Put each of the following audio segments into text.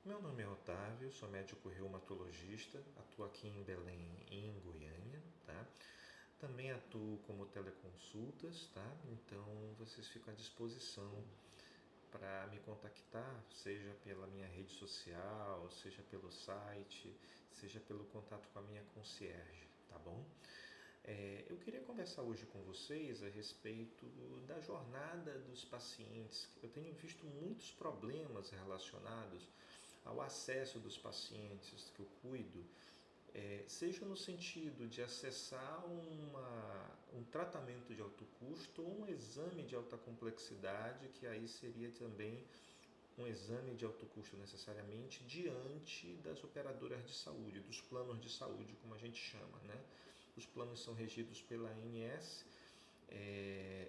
Meu nome é Otávio, sou médico reumatologista, atuo aqui em Belém e em Goiânia, tá? Também atuo como teleconsultas, tá? Então vocês ficam à disposição para me contactar, seja pela minha rede social, seja pelo site, seja pelo contato com a minha concierge, tá bom? Eu queria conversar hoje com vocês a respeito da jornada dos pacientes. Eu tenho visto muitos problemas relacionados ao acesso dos pacientes que eu cuido, seja no sentido de acessar um tratamento de alto custo ou um exame de alta complexidade, que aí seria também um exame de alto custo necessariamente diante das operadoras de saúde, dos planos de saúde, como a gente chama, né? Os planos são regidos pela ANS.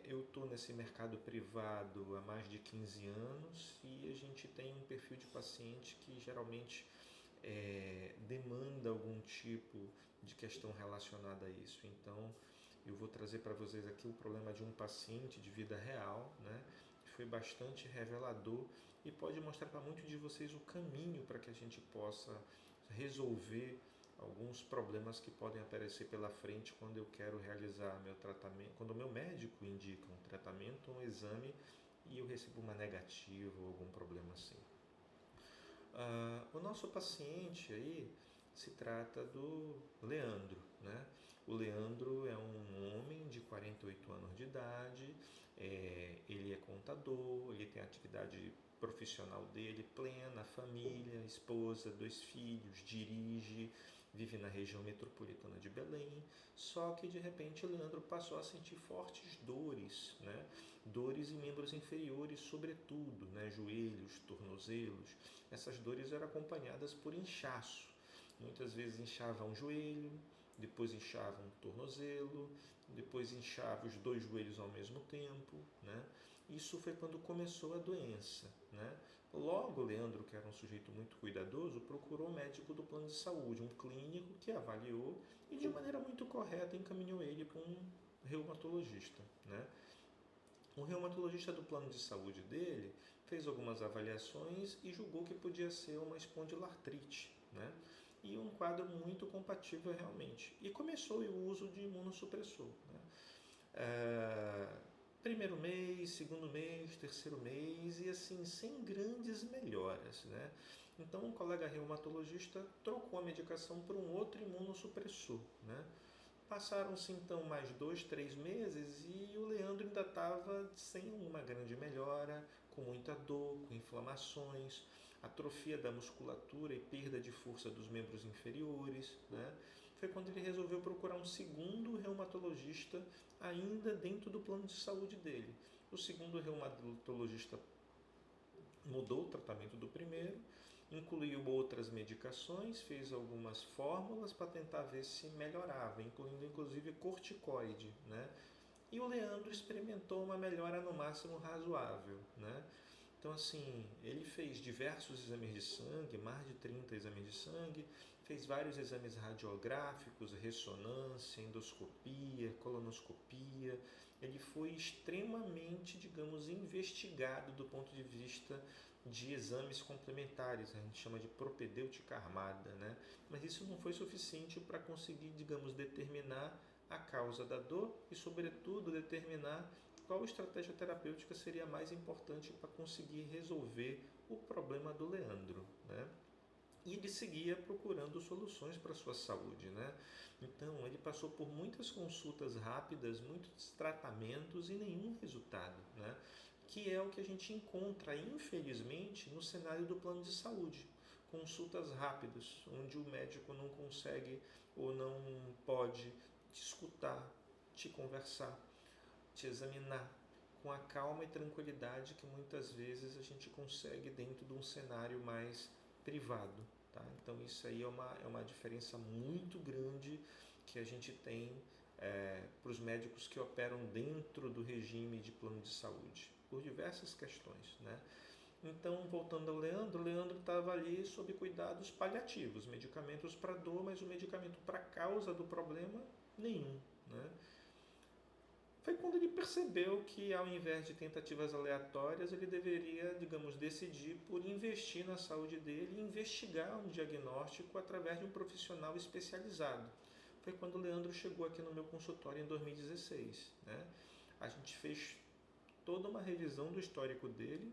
Eu estou nesse mercado privado há mais de 15 anos e a gente tem um perfil de paciente que geralmente demanda algum tipo de questão relacionada a isso. Então, eu vou trazer para vocês aqui o problema de um paciente de vida real, né? Que foi bastante revelador e pode mostrar para muitos de vocês o caminho para que a gente possa resolver alguns problemas que podem aparecer pela frente quando eu quero realizar meu tratamento, quando o meu médico indica um tratamento, um exame e eu recebo uma negativa ou algum problema assim. O nosso paciente aí se trata do Leandro, né? O Leandro é um homem de 48 anos de idade, ele é contador, ele tem a atividade profissional dele plena, família, esposa, 2 filhos, dirige, vive na região metropolitana de Belém, só que de repente o Leandro passou a sentir fortes dores, né? Dores em membros inferiores, sobretudo, né? Joelhos, tornozelos. Essas dores eram acompanhadas por inchaço. Muitas vezes inchava um joelho, depois inchava um tornozelo, depois inchava os 2 joelhos ao mesmo tempo, né? Isso foi quando começou a doença, né? Logo, Leandro, que era um sujeito muito cuidadoso, procurou um médico do plano de saúde, um clínico que avaliou e de maneira muito correta encaminhou ele para um reumatologista, né? O reumatologista do plano de saúde dele fez algumas avaliações e julgou que podia ser uma espondilartrite, né? E um quadro muito compatível realmente. E começou o uso de imunossupressor, né? Primeiro mês, segundo mês, terceiro mês e assim, sem grandes melhoras, né? Então o colega reumatologista trocou a medicação por um outro imunossupressor, né? Passaram-se então mais 2, 3 meses e o Leandro ainda estava sem uma grande melhora, com muita dor, com inflamações, atrofia da musculatura e perda de força dos membros inferiores, né? Foi quando ele resolveu procurar um segundo reumatologista ainda dentro do plano de saúde dele. O segundo reumatologista mudou o tratamento do primeiro, incluiu outras medicações, fez algumas fórmulas para tentar ver se melhorava, incluindo inclusive corticoide, né? E o Leandro experimentou uma melhora no máximo razoável, né? Então, assim, ele fez diversos exames de sangue, mais de 30 exames de sangue, fez vários exames radiográficos, ressonância, endoscopia, colonoscopia. Ele foi extremamente, digamos, investigado do ponto de vista de exames complementares, a gente chama de propedêutica armada, né? Mas isso não foi suficiente para conseguir, digamos, determinar a causa da dor e, sobretudo, determinar qual estratégia terapêutica seria mais importante para conseguir resolver o problema do Leandro, né? E ele seguia procurando soluções para a sua saúde, né? Então, ele passou por muitas consultas rápidas, muitos tratamentos e nenhum resultado, né? Que é o que a gente encontra, infelizmente, no cenário do plano de saúde. Consultas rápidas, onde o médico não consegue ou não pode te escutar, te conversar, te examinar com a calma e tranquilidade que muitas vezes a gente consegue dentro de um cenário mais privado. Tá? Então isso aí é uma diferença muito grande que a gente tem para os médicos que operam dentro do regime de plano de saúde, por diversas questões. Né? Então, voltando ao Leandro, o Leandro estava ali sob cuidados paliativos, medicamentos para dor, mas o medicamento para causa do problema, nenhum. Né? Foi quando ele percebeu que, ao invés de tentativas aleatórias, ele deveria, digamos, decidir por investir na saúde dele e investigar um diagnóstico através de um profissional especializado. Foi quando o Leandro chegou aqui no meu consultório em 2016, né? A gente fez toda uma revisão do histórico dele,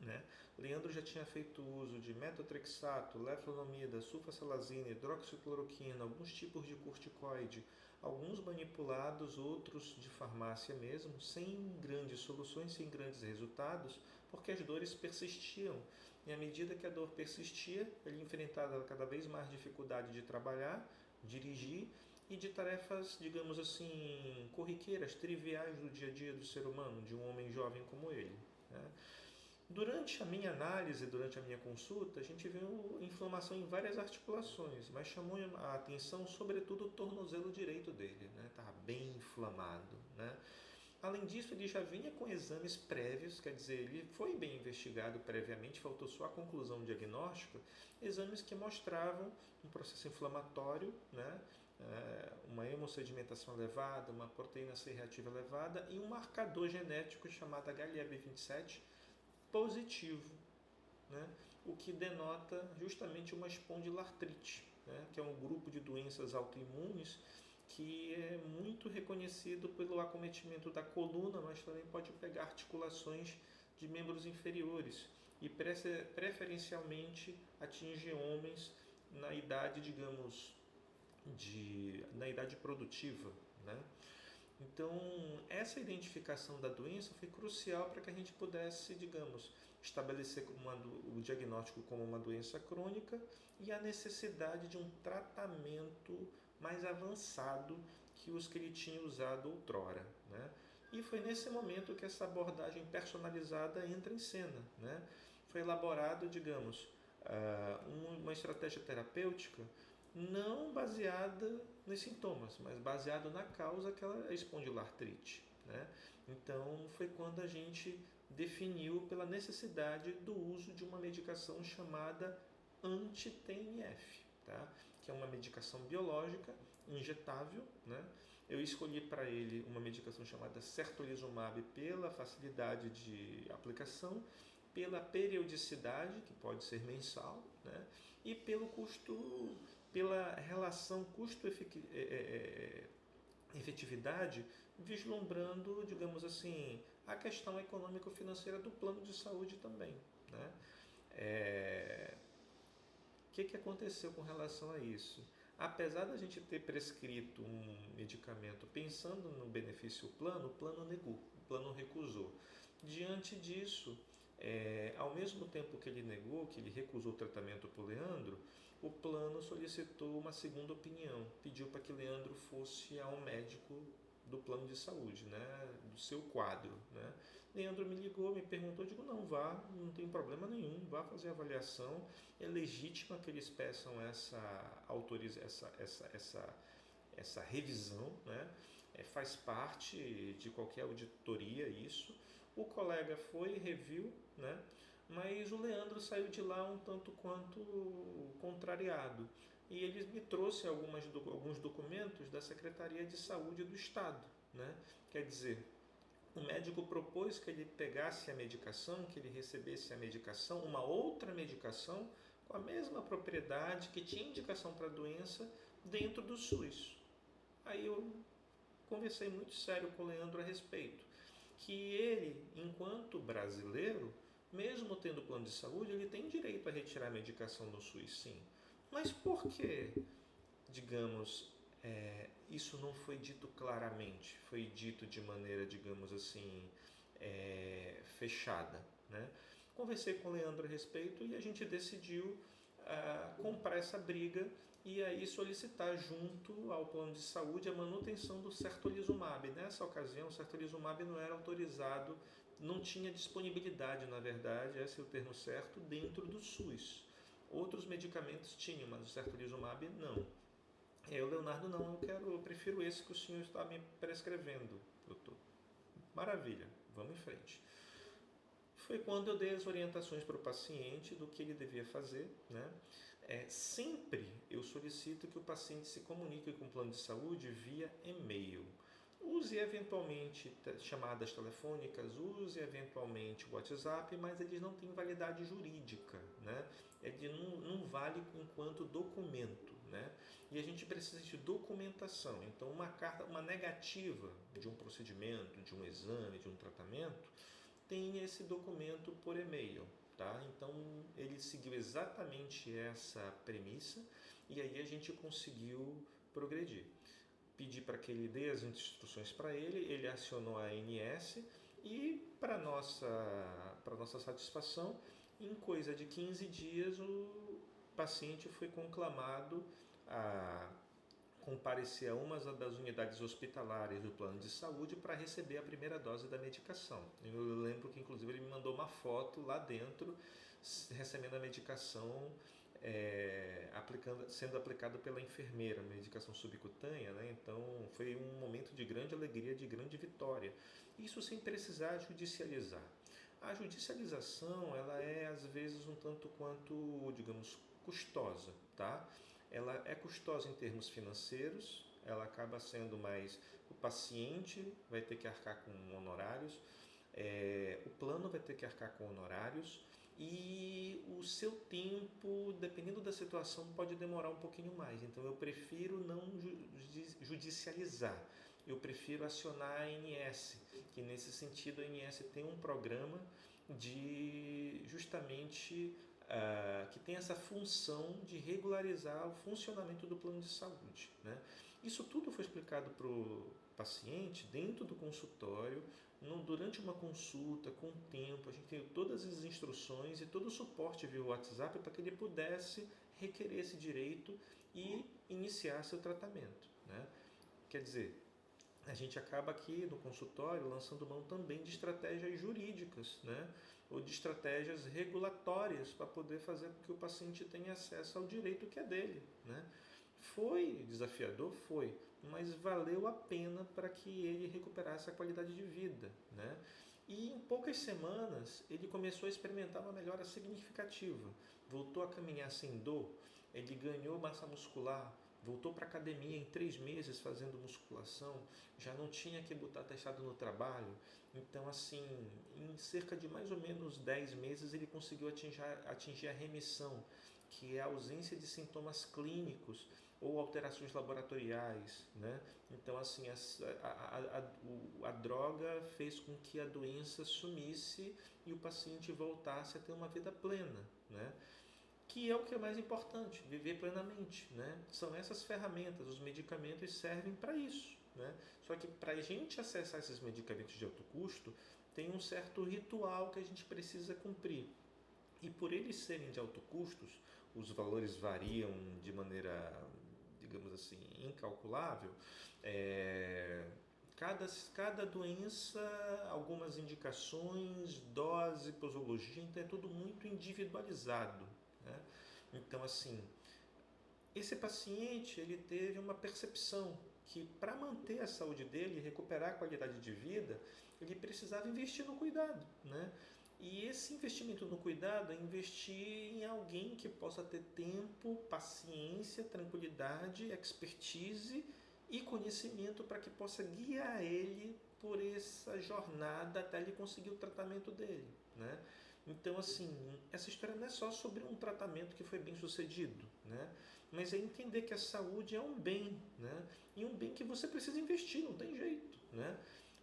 né? Leandro já tinha feito uso de metotrexato, leflunomida, sulfasalazina, hidroxicloroquina, alguns tipos de corticoide, alguns manipulados, outros de farmácia mesmo, sem grandes soluções, sem grandes resultados, porque as dores persistiam. E à medida que a dor persistia, ele enfrentava cada vez mais dificuldade de trabalhar, dirigir e de tarefas, digamos assim, corriqueiras, triviais do dia a dia do ser humano, de um homem jovem como ele, né? Durante a minha análise, durante a minha consulta, a gente viu inflamação em várias articulações, mas chamou a atenção sobretudo o tornozelo direito dele, né? Estava bem inflamado, né? Além disso, ele já vinha com exames prévios, quer dizer, ele foi bem investigado previamente, faltou só a conclusão diagnóstica, exames que mostravam um processo inflamatório, né? Uma hemossedimentação elevada, uma proteína C reativa elevada e um marcador genético chamado HLA-B27 positivo, né? O que denota justamente uma espondilartrite, né? Que é um grupo de doenças autoimunes que é muito reconhecido pelo acometimento da coluna, mas também pode pegar articulações de membros inferiores e preferencialmente atinge homens na idade, digamos, na idade produtiva, né? Então, essa identificação da doença foi crucial para que a gente pudesse, digamos, estabelecer o diagnóstico como uma doença crônica e a necessidade de um tratamento mais avançado que os que ele tinha usado outrora, né? E foi nesse momento que essa abordagem personalizada entra em cena, né? Foi elaborado, digamos, uma estratégia terapêutica não baseada nos sintomas, mas baseado na causa que ela é a espondilartrite, né? Então foi quando a gente definiu pela necessidade do uso de uma medicação chamada anti-TNF, tá? Que é uma medicação biológica injetável, né? Eu escolhi para ele uma medicação chamada certolizumab pela facilidade de aplicação, pela periodicidade, que pode ser mensal, né? E pelo custo, pela relação custo-efetividade, vislumbrando, digamos assim, a questão econômico-financeira do plano de saúde também, né? O que aconteceu com relação a isso? Apesar da gente ter prescrito um medicamento pensando no benefício plano, o plano negou, o plano recusou. Diante disso, ao mesmo tempo que ele negou, que ele recusou o tratamento para o Leandro, o plano solicitou uma segunda opinião, pediu para que Leandro fosse a um médico do plano de saúde, né, do seu quadro, né? Leandro me ligou, me perguntou, eu digo, não, vá, não tem problema nenhum, vá fazer a avaliação, é legítima que eles peçam essa revisão, né? Faz parte de qualquer auditoria isso. O colega foi, reviu, né? Mas o Leandro saiu de lá um tanto quanto contrariado. E ele me trouxe alguns documentos da Secretaria de Saúde do Estado, né? Quer dizer, o médico propôs que ele pegasse a medicação, que ele recebesse a medicação, uma outra medicação com a mesma propriedade, que tinha indicação para a doença, dentro do SUS. Aí eu conversei muito sério com o Leandro a respeito, que ele, enquanto brasileiro, mesmo tendo plano de saúde, ele tem direito a retirar a medicação do SUS, sim. Mas por que, digamos, isso não foi dito claramente? Foi dito de maneira, digamos assim, fechada, né? Conversei com o Leandro a respeito e a gente decidiu comprar essa briga e aí solicitar junto ao plano de saúde a manutenção do certolizumab. Nessa ocasião, o certolizumab não era autorizado, não tinha disponibilidade, na verdade, esse é o termo certo, dentro do SUS. Outros medicamentos tinham, mas o certolizumab não. O Leonardo, não, eu prefiro esse que o senhor está me prescrevendo, doutor. Maravilha, vamos em frente. Foi quando eu dei as orientações para o paciente do que ele devia fazer, né? Sempre eu solicito que o paciente se comunique com o plano de saúde via e-mail. use eventualmente chamadas telefônicas, use eventualmente o WhatsApp, mas eles não têm validade jurídica, né? Ele não vale enquanto documento, né? E a gente precisa de documentação. Então, uma carta, uma negativa de um procedimento, de um exame, de um tratamento, tem esse documento por e-mail, tá? Então, ele seguiu exatamente essa premissa e aí a gente conseguiu progredir. Pedi para que ele dê as instruções para ele acionou a ANS e, para nossa satisfação, em coisa de 15 dias o paciente foi conclamado a comparecer a uma das unidades hospitalares do plano de saúde para receber a primeira dose da medicação. Eu lembro que, inclusive, ele me mandou uma foto lá dentro, recebendo a medicação sendo aplicado pela enfermeira, medicação subcutânea, né? Então foi um momento de grande alegria, de grande vitória. Isso sem precisar judicializar. A judicialização, ela é às vezes um tanto quanto, digamos, custosa, tá? Ela é custosa em termos financeiros, ela acaba sendo mais, o paciente vai ter que arcar com honorários, o plano vai ter que arcar com honorários, e o seu tempo, dependendo da situação, pode demorar um pouquinho mais. Então eu prefiro não judicializar, eu prefiro acionar a ANS, que nesse sentido a ANS tem um programa de justamente que tem essa função de regularizar o funcionamento do plano de saúde, né? Isso tudo foi explicado para o paciente dentro do consultório, durante uma consulta, com o tempo. A gente tem todas as instruções e todo o suporte via WhatsApp para que ele pudesse requerer esse direito e iniciar seu tratamento, né? Quer dizer, a gente acaba aqui no consultório lançando mão também de estratégias jurídicas, né? Ou de estratégias regulatórias para poder fazer com que o paciente tenha acesso ao direito que é dele, né? Foi desafiador? Foi, mas valeu a pena para que ele recuperasse a qualidade de vida, né? E em poucas semanas ele começou a experimentar uma melhora significativa, voltou a caminhar sem dor, ele ganhou massa muscular, voltou para a academia em 3 meses fazendo musculação, já não tinha que botar atestado no trabalho. Então, assim, em cerca de mais ou menos 10 meses ele conseguiu atingir a remissão, que é a ausência de sintomas clínicos ou alterações laboratoriais, né? Então, assim, a droga fez com que a doença sumisse e o paciente voltasse a ter uma vida plena, né? Que é o que é mais importante, viver plenamente, né? São essas ferramentas, os medicamentos servem para isso, né? Só que para a gente acessar esses medicamentos de alto custo, tem um certo ritual que a gente precisa cumprir. E por eles serem de alto custo, os valores variam de maneira, digamos assim, incalculável. Cada doença, algumas indicações, dose, posologia, então é tudo muito individualizado, né? Então, assim, esse paciente ele teve uma percepção que para manter a saúde dele, recuperar a qualidade de vida, ele precisava investir no cuidado, né? E esse investimento no cuidado é investir em alguém que possa ter tempo, paciência, tranquilidade, expertise e conhecimento para que possa guiar ele por essa jornada até ele conseguir o tratamento dele, né? Então, assim, essa história não é só sobre um tratamento que foi bem sucedido, né? Mas é entender que a saúde é um bem, né? E um bem que você precisa investir, não tem jeito, né?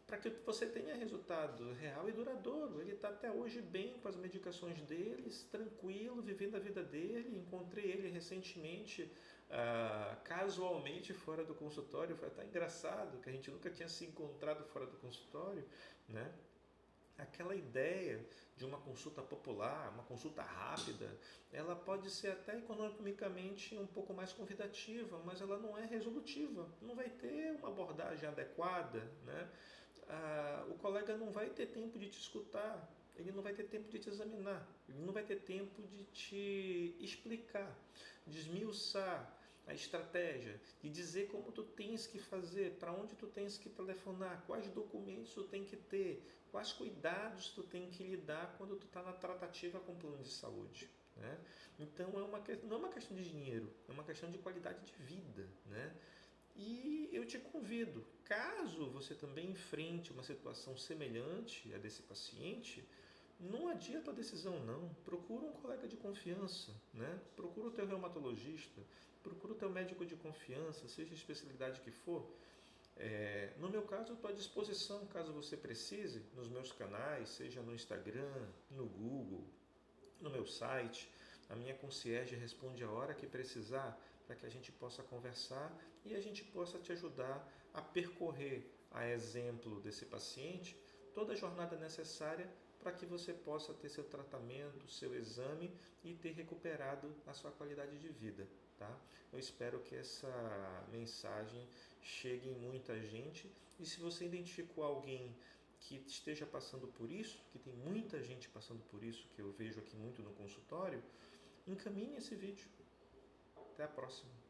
Para que você tenha resultado real e duradouro. Ele está até hoje bem com as medicações deles, tranquilo, vivendo a vida dele. Encontrei ele recentemente, casualmente, fora do consultório. Foi até engraçado, que a gente nunca tinha se encontrado fora do consultório, né? Aquela ideia de uma consulta popular, uma consulta rápida, ela pode ser até economicamente um pouco mais convidativa, mas ela não é resolutiva, não vai ter uma abordagem adequada, né? O colega não vai ter tempo de te escutar, ele não vai ter tempo de te examinar, ele não vai ter tempo de te explicar, de esmiuçar a estratégia, de dizer como tu tens que fazer, para onde tu tens que telefonar, quais documentos tu tem que ter, quais cuidados tu tem que lidar quando tu está na tratativa com o plano de saúde, né? Então não é uma questão de dinheiro, é uma questão de qualidade de vida, né? E eu te convido, caso você também enfrente uma situação semelhante à desse paciente, não adia a tua decisão não, procura um colega de confiança, né? Procura o teu reumatologista, procura o teu médico de confiança, seja a especialidade que for. No meu caso, eu estou à disposição, caso você precise, nos meus canais, seja no Instagram, no Google, no meu site. A minha concierge responde a hora que precisar, para que a gente possa conversar e a gente possa te ajudar a percorrer, a exemplo desse paciente, toda a jornada necessária para que você possa ter seu tratamento, seu exame e ter recuperado a sua qualidade de vida. Tá? Eu espero que essa mensagem chegue em muita gente, e se você identificou alguém que esteja passando por isso, que tem muita gente passando por isso, que eu vejo aqui muito no consultório, encaminhe esse vídeo. Até a próxima.